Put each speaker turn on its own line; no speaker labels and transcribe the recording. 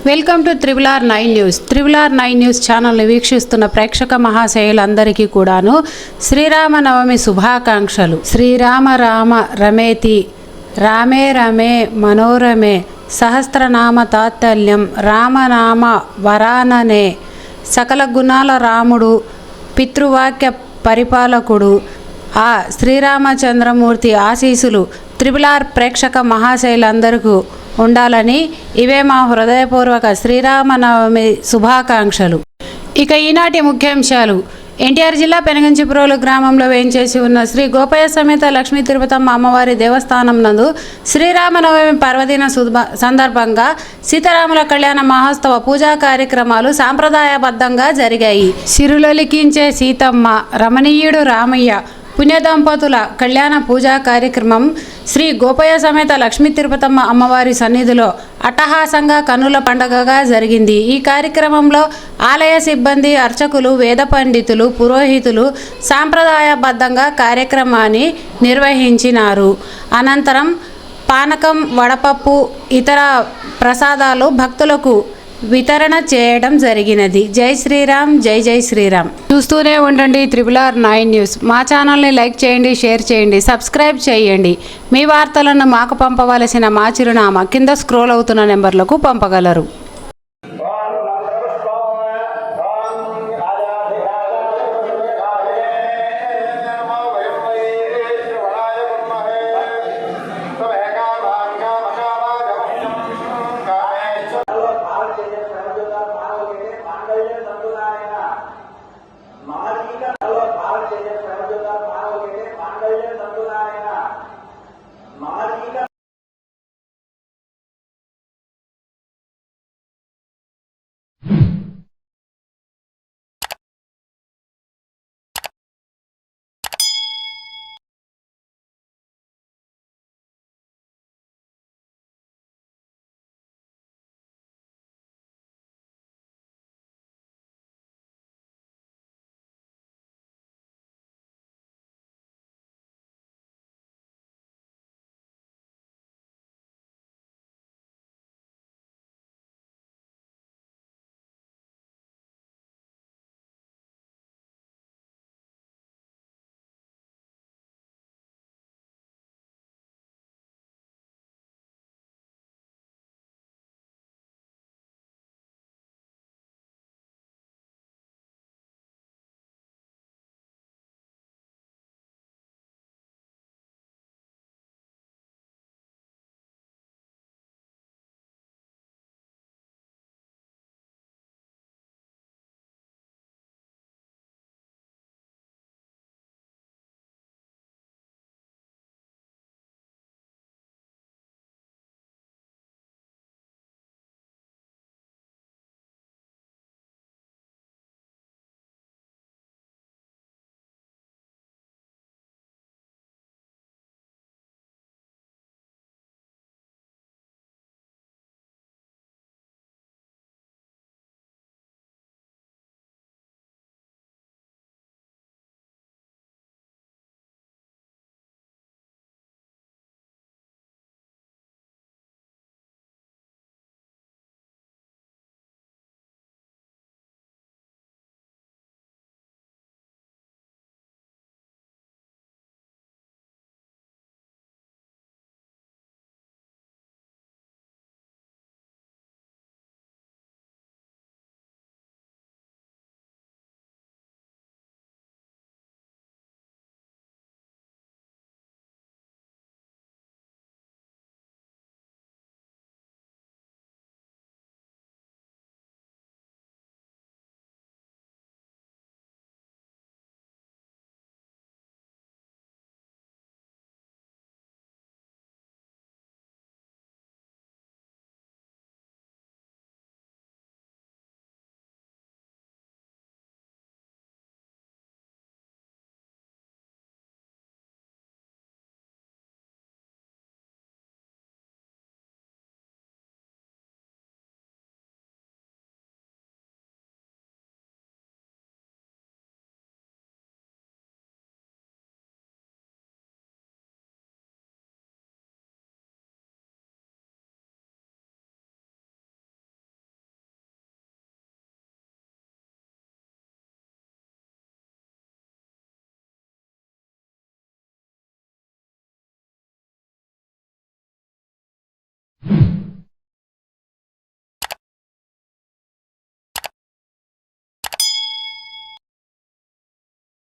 Welcome to RRR9 news. RRR9 news ఛానల్ని వీక్షిస్తున్న ప్రేక్షక మహాశయులందరికీ కూడాను శ్రీరామనవమి శుభాకాంక్షలు. శ్రీరామ రామ రమేతి రామే రమే మనోరమే సహస్రనామ తాత్ల్యం రామనామ వరాననే సకల గుణాల రాముడు పితృవాక్య పరిపాలకుడు ఆ శ్రీరామచంద్రమూర్తి ఆశీస్సులు RRR ప్రేక్షక మహాశయులందరికీ ఉండాలని ఇవే మా హృదయపూర్వక శ్రీరామనవమి శుభాకాంక్షలు. ఇక ఈనాటి ముఖ్యాంశాలు. ఎన్టీఆర్ జిల్లా పెనగంచిప్రోలు గ్రామంలో వేయించేసి ఉన్న శ్రీ గోపయ్య సమేత లక్ష్మీ తిరుపతమ్మ అమ్మవారి దేవస్థానం నందు శ్రీరామనవమి పర్వదిన సందర్భంగా సీతారాముల కళ్యాణ మహోత్సవ పూజా కార్యక్రమాలు సాంప్రదాయబద్ధంగా జరిగాయి. సిరులొలికించే సీతమ్మ, రమణీయుడు రామయ్య పుణ్యదంపతుల కళ్యాణ పూజా కార్యక్రమం శ్రీ గోపయ్య సమేత లక్ష్మీ తిరుపతమ్మ అమ్మవారి సన్నిధిలో అట్టహాసంగా కన్నుల పండగగా జరిగింది. ఈ కార్యక్రమంలో ఆలయ సిబ్బంది, అర్చకులు, వేద పండితులు, పురోహితులు సాంప్రదాయబద్ధంగా కార్యక్రమాన్ని నిర్వహించినారు. అనంతరం పానకం, వడపప్పు, ఇతర ప్రసాదాలు భక్తులకు వితరణ చేయడం జరిగినది. జై శ్రీరామ్, జై జై శ్రీరామ్. చూస్తూనే ఉండండి RRR9 న్యూస్. మా ఛానల్ని లైక్ చేయండి, షేర్ చేయండి, సబ్స్క్రైబ్ చేయండి. మీ వార్తలను మాకు పంపవలసిన మా చిరునామా కింద స్క్రోల్ అవుతున్న నెంబర్లకు పంపగలరు.